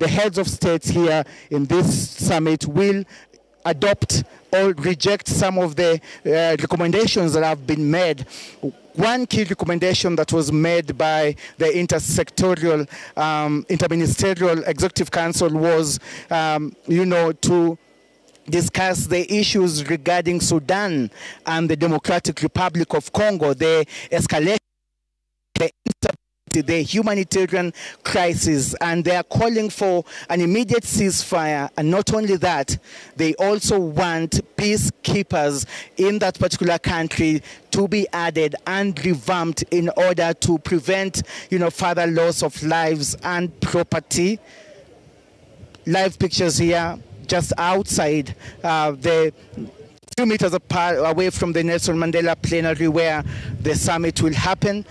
the heads of states here in this summit will adopt or reject some of the recommendations that have been made. One key recommendation that was made by the intersectorial, interministerial executive council was, to discuss the issues regarding Sudan and the Democratic Republic of Congo, the escalation, the humanitarian crisis, and they are calling for an immediate ceasefire. And not only that, they also want peacekeepers in that particular country to be added and revamped in order to prevent, further loss of lives and property. Live pictures here, just outside the 2 meters apart, away from the Nelson Mandela plenary where the summit will happen.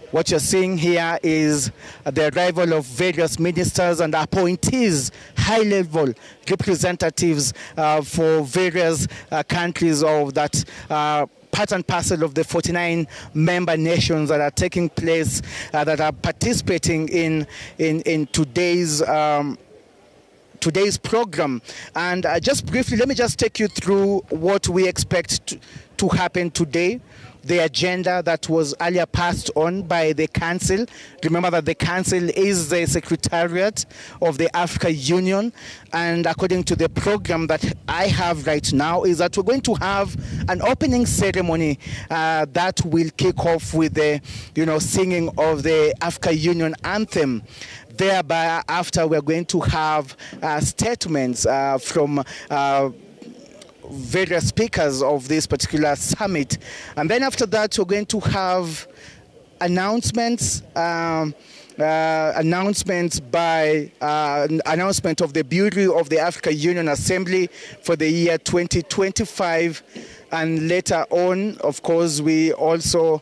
What you're seeing here is the arrival of various ministers and appointees, high-level representatives for various countries of that part and parcel of the 49 member nations that are taking place, that are participating in today's program. And just briefly, let me just take you through what we expect to happen today. The agenda that was earlier passed on by the Council. Remember that the Council is the Secretariat of the Africa Union, and according to the program that I have right now is that we're going to have an opening ceremony that will kick off with the singing of the Africa Union anthem. Thereby, after, we're going to have statements from various speakers of this particular summit, and then after that we're going to have announcements by announcement of the Bureau of the Africa Union Assembly for the year 2025, and later on, of course, we also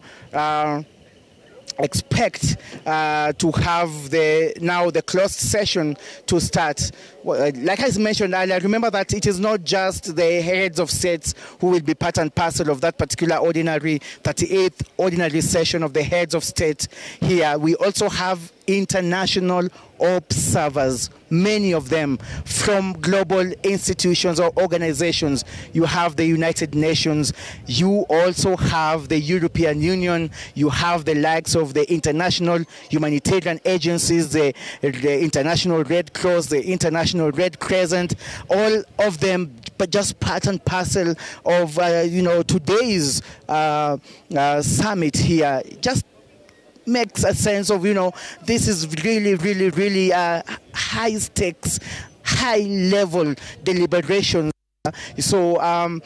expect to have the closed session to start. Like I mentioned earlier, remember that it is not just the heads of states who will be part and parcel of that particular 38th ordinary session of the heads of state here. We also have international observers, many of them from global institutions or organizations. You have the United Nations, you also have the European Union, you have the likes of the international humanitarian agencies, the International Red Cross, the International Red Crescent, all of them, but just part and parcel of today's summit here. Just makes a sense of, this is really, really, really high stakes, high level deliberations. So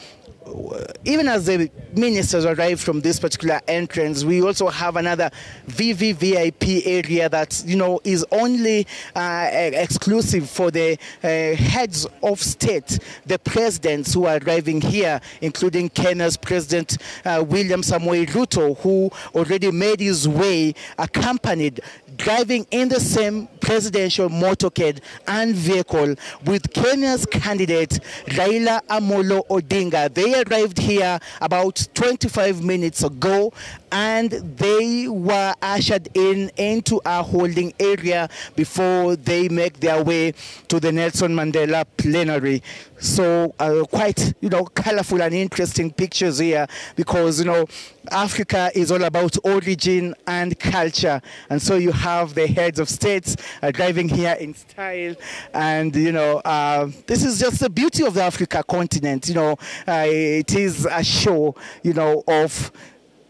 even as the ministers arrive from this particular entrance, we also have another VVVIP area that is only exclusive for the heads of state, the presidents who are arriving here, including Kenya's President William Samoei Ruto, who already made his way accompanied, driving in the same presidential motorcade and vehicle with Kenya's candidate Raila Amolo Odinga. They arrived here about 25 minutes ago, and they were ushered into a holding area before they make their way to the Nelson Mandela plenary. So quite, colorful and interesting pictures here, because, Africa is all about origin and culture. And so you have the heads of states driving here in style. And, this is just the beauty of the Africa continent. It is a show, of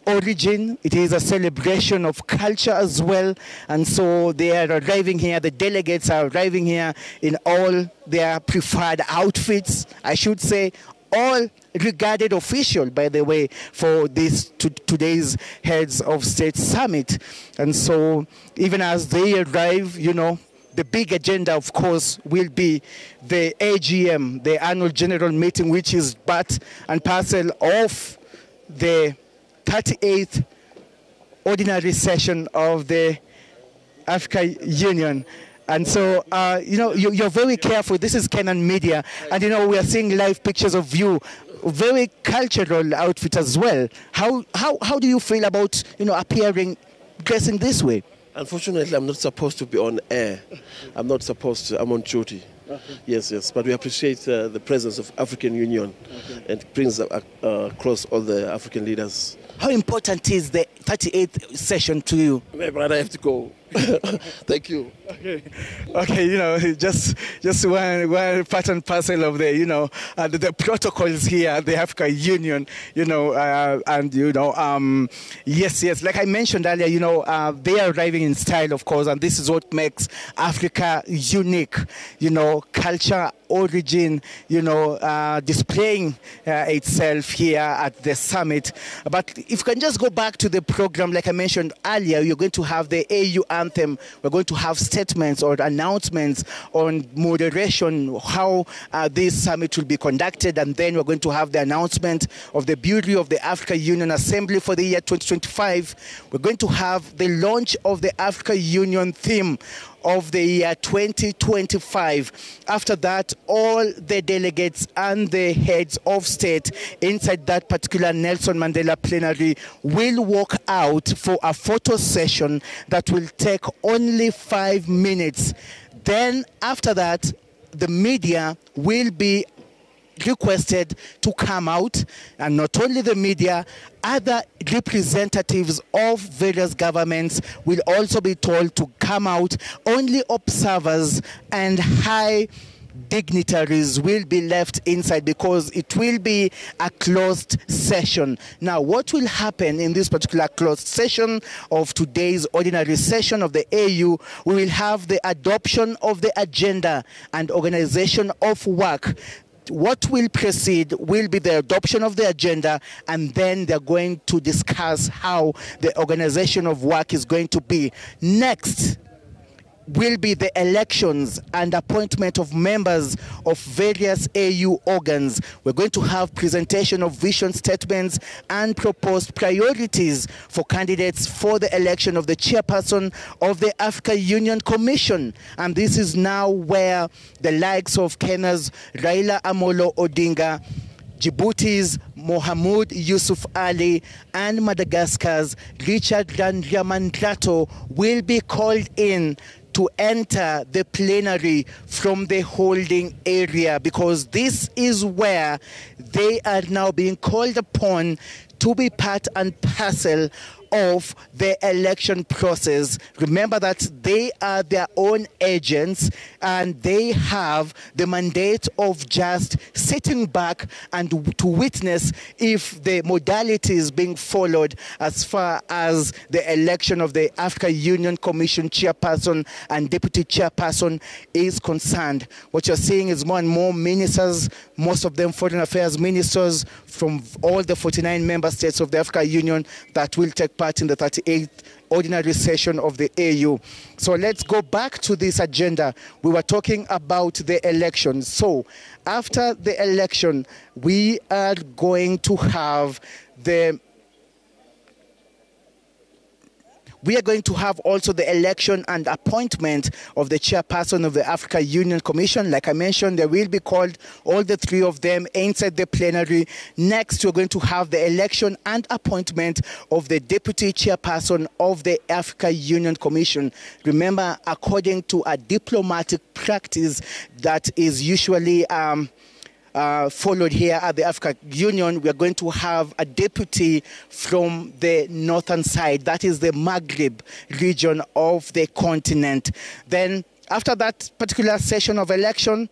origin. It is a celebration of culture as well. And so they are arriving here, the delegates are arriving here in all their preferred outfits, I should say, all regarded official, by the way, for this today's Heads of State Summit. And so even as they arrive, the big agenda, of course, will be the AGM, the Annual General Meeting, which is part and parcel of the 38th ordinary session of the Africa Union. And so, you're very careful. This is Kenyan Media. And, we are seeing live pictures of you, very cultural outfit as well. How do you feel about, appearing, dressing this way? Unfortunately, I'm not supposed to be on air. I'm not supposed to. I'm on duty. Okay. Yes. But we appreciate the presence of African Union, and it brings across all the African leaders. How important is the 38th session to you? My brother, I have to go. Thank you. Okay, just one part and parcel of the, the protocols here at the Africa Union, yes, like I mentioned earlier, they are arriving in style, of course, and this is what makes Africa unique, culture, origin, displaying itself here at the summit. But if you can just go back to the program, like I mentioned earlier, you're going to have the AU anthem. We're going to have statements or announcements on moderation, how this summit will be conducted, and then we're going to have the announcement of the Bureau of the Africa Union Assembly for the year 2025. We're going to have the launch of the Africa Union theme of the year 2025. After that, all the delegates and the heads of state inside that particular Nelson Mandela plenary will walk out for a photo session that will take only 5 minutes. Then after that, the media will be requested to come out, and not only the media, other representatives of various governments will also be told to come out. Only observers and high dignitaries will be left inside because it will be a closed session. Now, what will happen in this particular closed session of today's ordinary session of the AU, we will have the adoption of the agenda and organization of work. What will precede will be the adoption of the agenda, and then they're going to discuss how the organization of work is going to be. Next will be the elections and appointment of members of various AU organs. We're going to have presentation of vision statements and proposed priorities for candidates for the election of the chairperson of the Africa Union Commission. And this is now where the likes of Kenya's Raila Amolo Odinga, Djibouti's Mohamed Yusuf Ali, and Madagascar's Richard Randriamandrato will be called in to enter the plenary from the holding area, because this is where they are now being called upon to be part and parcel of the election process. Remember that they are their own agents and they have the mandate of just sitting back and to witness if the modality is being followed as far as the election of the Africa Union Commission chairperson and deputy chairperson is concerned. What you're seeing is more and more ministers, most of them foreign affairs ministers from all the 49 member states of the Africa Union that will take part in the 38th ordinary session of the AU. So let's go back to this agenda. We were talking about the election. So after the election, we are going to have also the election and appointment of the chairperson of the Africa Union Commission. Like I mentioned, they will be called, all the three of them, inside the plenary. Next, we're going to have the election and appointment of the deputy chairperson of the Africa Union Commission. Remember, according to a diplomatic practice that is usually followed here at the Africa Union, we are going to have a deputy from the northern side, that is the Maghreb region of the continent. Then after that particular session of election,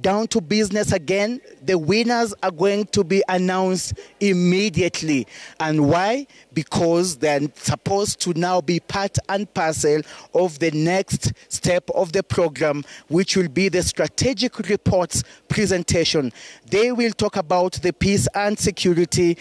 down to business again. The winners are going to be announced immediately. And why? Because they're supposed to now be part and parcel of the next step of the program, which will be the strategic reports presentation. They will talk about the peace and security